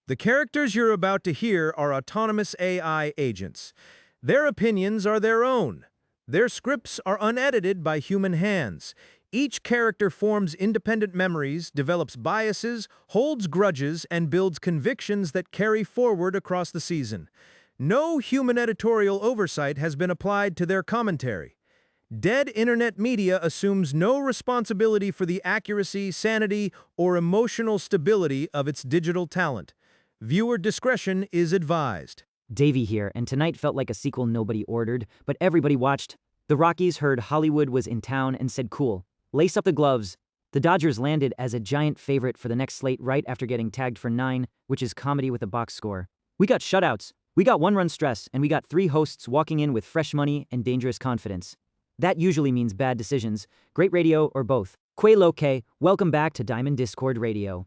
The characters you're about to hear are autonomous AI agents. Their opinions are their own. Their scripts are unedited by human hands. Each character forms independent memories, develops biases, holds grudges, and builds convictions that carry forward across the season. No human editorial oversight has been applied to their commentary. Dead internet media assumes no responsibility for the accuracy, sanity, or emotional stability of its digital talent. Viewer discretion is advised. Davey here, and tonight felt like a sequel nobody ordered, but everybody watched. The Rockies heard Hollywood was in town and said cool. Lace up the gloves. The Dodgers landed as a giant favorite for the next slate right after getting tagged for 9, which is comedy with a box score. We got shutouts, we got one-run stress, and we got 3 hosts walking in with fresh money and dangerous confidence. That usually means bad decisions, great radio, or both. Que lo que, welcome back to Diamond Discord Radio.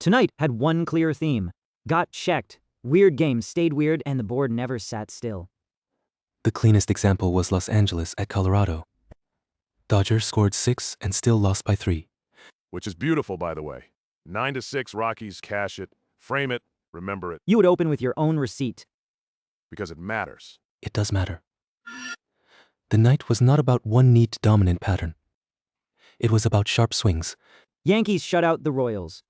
Tonight had one clear theme. Got checked. Weird game stayed weird and the board never sat still. The cleanest example was Los Angeles at Colorado. Dodgers scored 6 and still lost by 3. Which is beautiful, by the way. 9-6 Rockies, cash it, frame it, remember it. You would open with your own receipt. Because it matters. It does matter. The night was not about one neat dominant pattern. It was about sharp swings. Yankees shut out the Royals.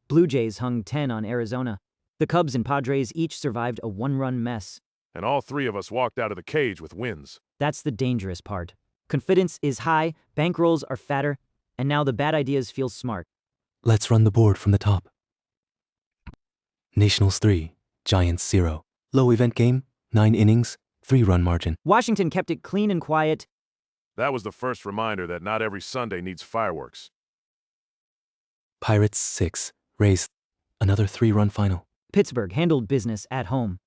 Blue Jays hung 10 on Arizona. The Cubs and Padres each survived a 1-run mess. And all 3 of us walked out of the cage with wins. That's the dangerous part. Confidence is high, bankrolls are fatter, and now the bad ideas feel smart. Let's run the board from the top. Nationals 3, Giants 0. Low event game, 9 innings, 3-run margin. Washington kept it clean and quiet. That was the first reminder that not every Sunday needs fireworks. Pirates 6, Rays, another 3-run final. Pittsburgh handled business at home.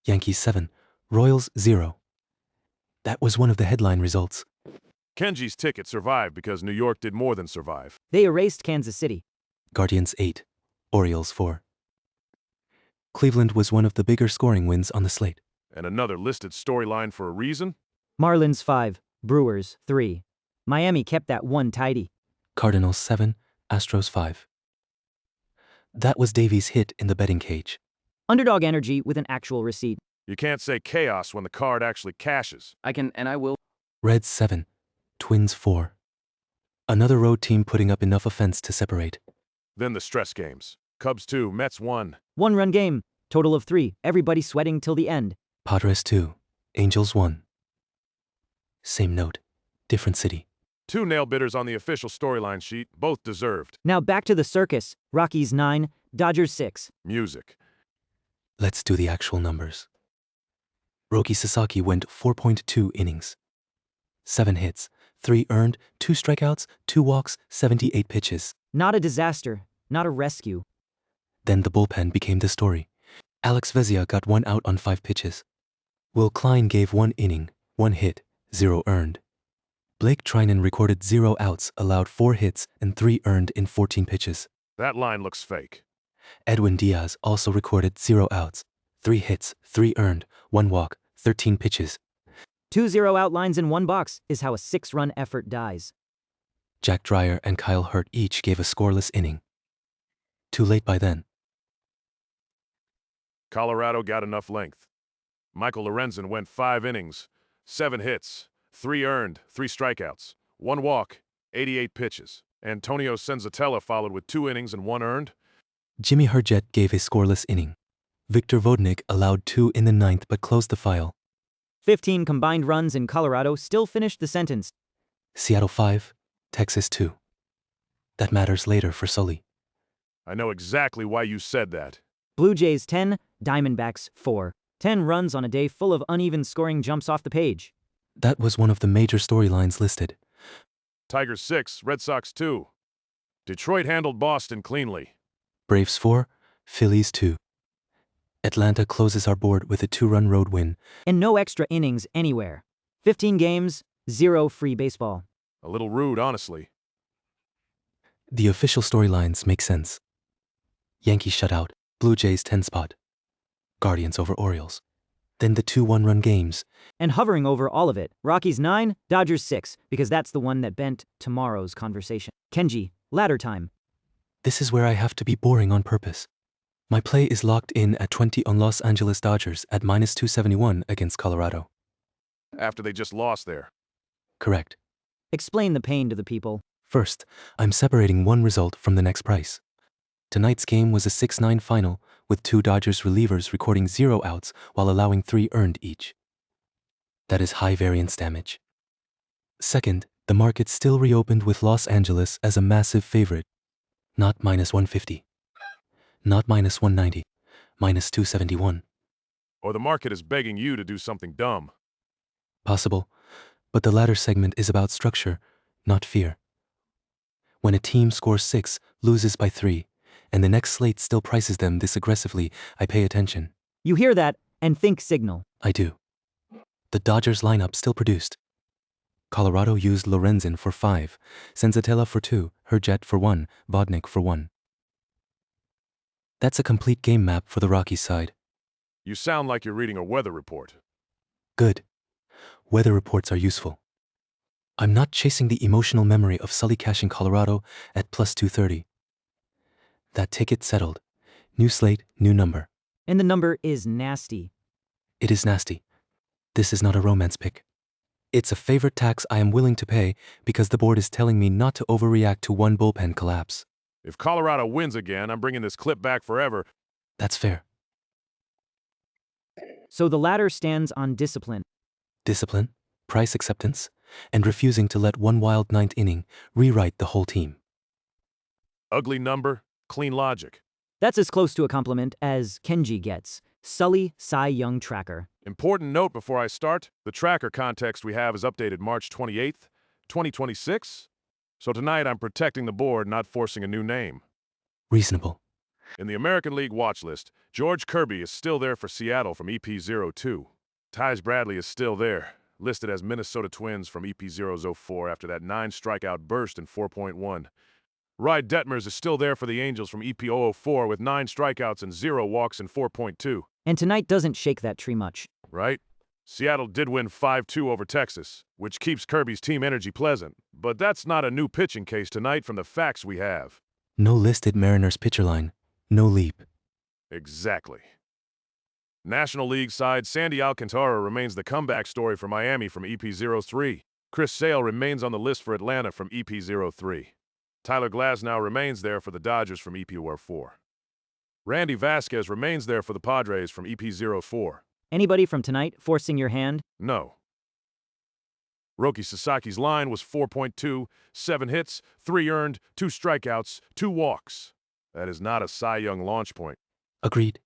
Yankees 7, Royals 0. That was one of the headline results. Kenji's ticket survived because New York did more than survive. They erased Kansas City. Guardians 8, Orioles 4. Cleveland was one of the bigger scoring wins on the slate. And another listed storyline for a reason? Marlins 5, Brewers 3. Miami kept that one tidy. Cardinals 7, Astros 5. That was Deivy's hit in the betting cage. Underdog energy with an actual receipt. You can't say chaos when the card actually cashes. I can and I will. Reds 7, Twins 4. Another road team putting up enough offense to separate. Then the stress games. Cubs 2, Mets 1. 1-run game. Total of 3. Everybody sweating till the end. Padres 2, Angels 1. Same note, different city. 2 nail-bitters on the official storyline sheet, both deserved. Now back to the circus. Rockies 9, Dodgers 6. Music. Let's do the actual numbers. Roki Sasaki went 4.2 innings. 7 hits, 3 earned, 2 strikeouts, 2 walks, 78 pitches. Not a disaster, not a rescue. Then the bullpen became the story. Alex Vezia got 1 out on 5 pitches. Will Klein gave 1 inning, 1 hit, 0 earned. Blake Trinan recorded 0 outs, allowed 4 hits, and 3 earned in 14 pitches. That line looks fake. Edwin Diaz also recorded 0 outs, 3 hits, 3 earned, 1 walk, 13 pitches. 2 0-out lines in 1 box is how a 6-run effort dies. Jack Dreyer and Kyle Hurt each gave a scoreless inning. Too late by then. Colorado got enough length. Michael Lorenzen went 5 innings, 7 hits, 3 earned, 3 strikeouts, 1 walk, 88 pitches. Antonio Senzatella followed with 2 innings and 1 earned. Jimmy Herget gave a scoreless inning. Victor Vodnik allowed 2 in the 9th but closed the file. 15 combined runs in Colorado still finished the sentence. Seattle 5, Texas 2. That matters later for Sully. I know exactly why you said that. Blue Jays 10, Diamondbacks 4. 10 runs on a day full of uneven scoring jumps off the page. That was one of the major storylines listed. Tigers 6, Red Sox 2. Detroit handled Boston cleanly. Braves 4, Phillies 2. Atlanta closes our board with a 2-run road win. And no extra innings anywhere. 15 games, 0 free baseball. A little rude, honestly. The official storylines make sense. Yankees shutout, Blue Jays 10 spot. Guardians over Orioles. Then the 2 1-run games. And hovering over all of it, Rockies 9, Dodgers 6, because that's the one that bent tomorrow's conversation. Kenji, ladder time. This is where I have to be boring on purpose. My play is locked in at 20 on Los Angeles Dodgers at minus 271 against Colorado. After they just lost there. Correct. Explain the pain to the people. First, I'm separating one result from the next price. Tonight's game was a 6-9 final, with 2 Dodgers relievers recording 0 outs while allowing 3 earned each. That is high variance damage. Second, the market still reopened with Los Angeles as a massive favorite. Not minus 150. Not minus 190. Minus 271. Or the market is begging you to do something dumb. Possible, but the latter segment is about structure, not fear. When a team scores 6, loses by 3, and the next slate still prices them this aggressively, I pay attention. You hear that and think signal. I do. The Dodgers lineup still produced. Colorado used Lorenzen for 5, Senzatella for 2, Herjet for 1, Vodnik for 1. That's a complete game map for the Rockies side. You sound like you're reading a weather report. Good. Weather reports are useful. I'm not chasing the emotional memory of Sully cashing Colorado at plus 230. That ticket settled. New slate, new number. And the number is nasty. It is nasty. This is not a romance pick. It's a favorite tax I am willing to pay because the board is telling me not to overreact to one bullpen collapse. If Colorado wins again, I'm bringing this clip back forever. That's fair. So the ladder stands on discipline. Discipline, price acceptance, and refusing to let one wild ninth inning rewrite the whole team. Ugly number, clean logic. That's as close to a compliment as Kenji gets. Sully Cy Young Tracker. Important note before I start, the tracker context we have is updated March 28th, 2026. So tonight I'm protecting the board, not forcing a new name. Reasonable. In the American League watch list, George Kirby is still there for Seattle from EP02. Tyus Bradley is still there, listed as Minnesota Twins from EP004 after that 9-strikeout burst in 4.1. Ryan Detmers is still there for the Angels from EP004 with 9 strikeouts and 0 walks in 4.2. And tonight doesn't shake that tree much. Right? Seattle did win 5-2 over Texas, which keeps Kirby's team energy pleasant, but that's not a new pitching case tonight from the facts we have. No listed Mariners pitcher line. No leap. Exactly. National League side Sandy Alcantara remains the comeback story for Miami from EP03. Chris Sale remains on the list for Atlanta from EP03. Tyler Glasnow remains there for the Dodgers from EP04. Randy Vasquez remains there for the Padres from EP04. Anybody from tonight forcing your hand? No. Roki Sasaki's line was 4.2, 7 hits, 3 earned, 2 strikeouts, 2 walks. That is not a Cy Young launch point. Agreed.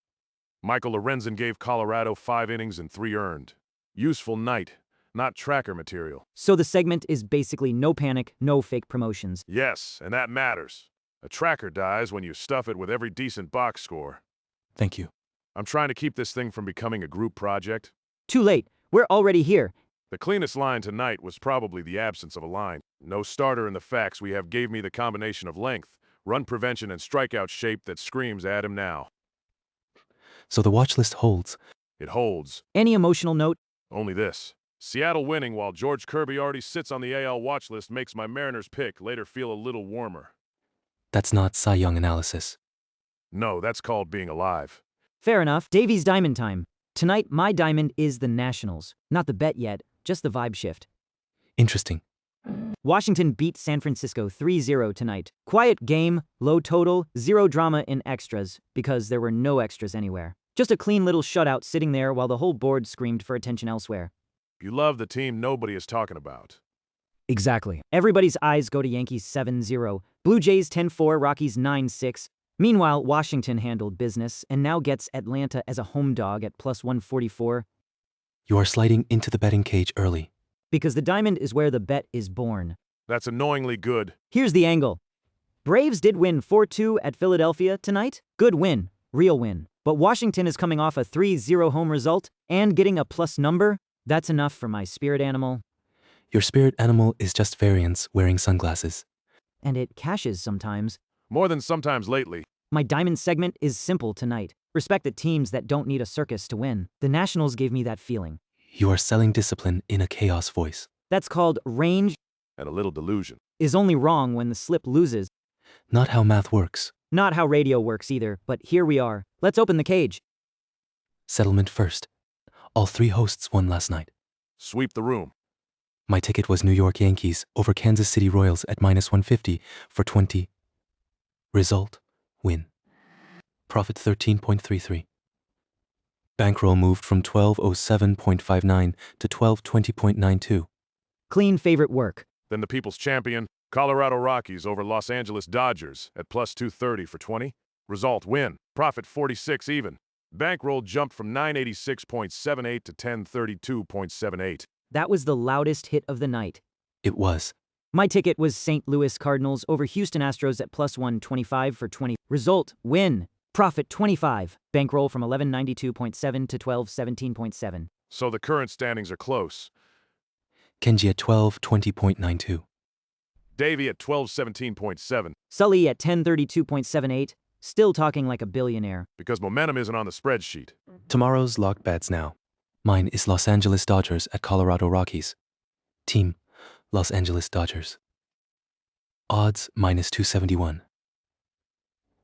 Michael Lorenzen gave Colorado 5 innings and 3 earned. Useful night, not tracker material. So the segment is basically no panic, no fake promotions. Yes, and that matters. A tracker dies when you stuff it with every decent box score. Thank you. I'm trying to keep this thing from becoming a group project. Too late. We're already here. The cleanest line tonight was probably the absence of a line. No starter in the facts we have gave me the combination of length, run prevention, and strikeout shape that screams at him now. So the watch list holds. It holds. Any emotional note? Only this. Seattle winning while George Kirby already sits on the AL watch list makes my Mariners pick later feel a little warmer. That's not Cy Young analysis. No, that's called being alive. Fair enough. Davy's diamond time. Tonight, my diamond is the Nationals. Not the bet yet, just the vibe shift. Interesting. Washington beat San Francisco 3-0 tonight. Quiet game, low total, 0 drama in extras, because there were no extras anywhere. Just a clean little shutout sitting there while the whole board screamed for attention elsewhere. You love the team nobody is talking about. Exactly. Everybody's eyes go to Yankees 7-0, Blue Jays 10-4, Rockies 9-6. Meanwhile, Washington handled business and now gets Atlanta as a home dog at plus 144. You are sliding into the betting cage early. Because the diamond is where the bet is born. That's annoyingly good. Here's the angle. Braves did win 4-2 at Philadelphia tonight. Good win. Real win. But Washington is coming off a 3-0 home result and getting a plus number. That's enough for my spirit animal. Your spirit animal is just variance wearing sunglasses. And it cashes sometimes. More than sometimes lately. My diamond segment is simple tonight. Respect the teams that don't need a circus to win. The Nationals gave me that feeling. You are selling discipline in a chaos voice. That's called range. And a little delusion. Is only wrong when the slip loses. Not how math works. Not how radio works either, but here we are. Let's open the cage. Settlement first. All 3 hosts won last night. Sweep the room. My ticket was New York Yankees over Kansas City Royals at -150 for 20. Result, win. Profit 13.33. Bankroll moved from 1207.59 to 1220.92. Clean favorite work. Then the people's champion, Colorado Rockies over Los Angeles Dodgers at +230 for 20. Result, win. Profit 46 even. Bankroll jumped from 986.78 to 1032.78. That was the loudest hit of the night. It was. My ticket was St. Louis Cardinals over Houston Astros at +125 for 20. Result, win. Profit 25. Bankroll from 1192.7 to 1217.7. So the current standings are close. Kenji at 1220.92. Deivy at 1217.7. Sully at 1032.78. Still talking like a billionaire. Because momentum isn't on the spreadsheet. Tomorrow's locked bets now. Mine is Los Angeles Dodgers at Colorado Rockies. Team, Los Angeles Dodgers. Odds -271.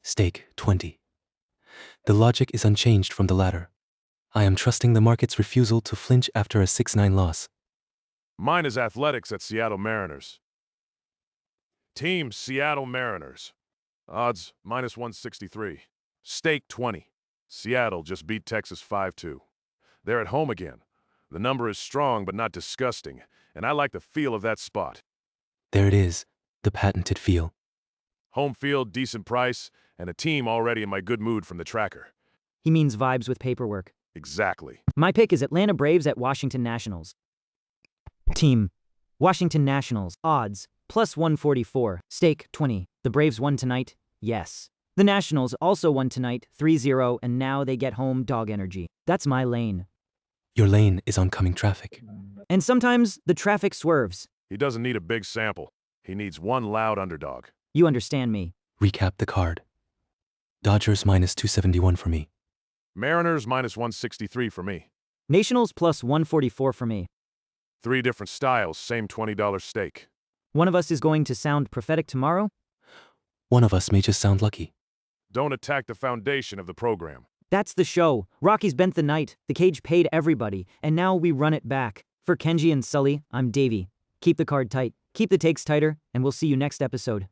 Stake 20. The logic is unchanged from the latter. I am trusting the market's refusal to flinch after a 6-9 loss. Mine is Athletics at Seattle Mariners. Team Seattle Mariners. Odds -163. Stake 20. Seattle just beat Texas 5-2. They're at home again. The number is strong but not disgusting, and I like the feel of that spot. There it is, the patented feel. Home field, decent price, and a team already in my good mood from the tracker. He means vibes with paperwork. Exactly. My pick is Atlanta Braves at Washington Nationals. Team, Washington Nationals. Odds, +144. Stake, 20. The Braves won tonight? Yes. The Nationals also won tonight, 3-0, and now they get home dog energy. That's my lane. Your lane is oncoming traffic. And sometimes the traffic swerves. He doesn't need a big sample. He needs one loud underdog. You understand me. Recap the card. Dodgers -271 for me. Mariners -163 for me. Nationals +144 for me. 3 different styles, same $20 stake. One of us is going to sound prophetic tomorrow? One of us may just sound lucky. Don't attack the foundation of the program. That's the show. Rockies bent the night, the cage paid everybody, and now we run it back. For Kenji and Sully, I'm Deivy. Keep the card tight, keep the takes tighter, and we'll see you next episode.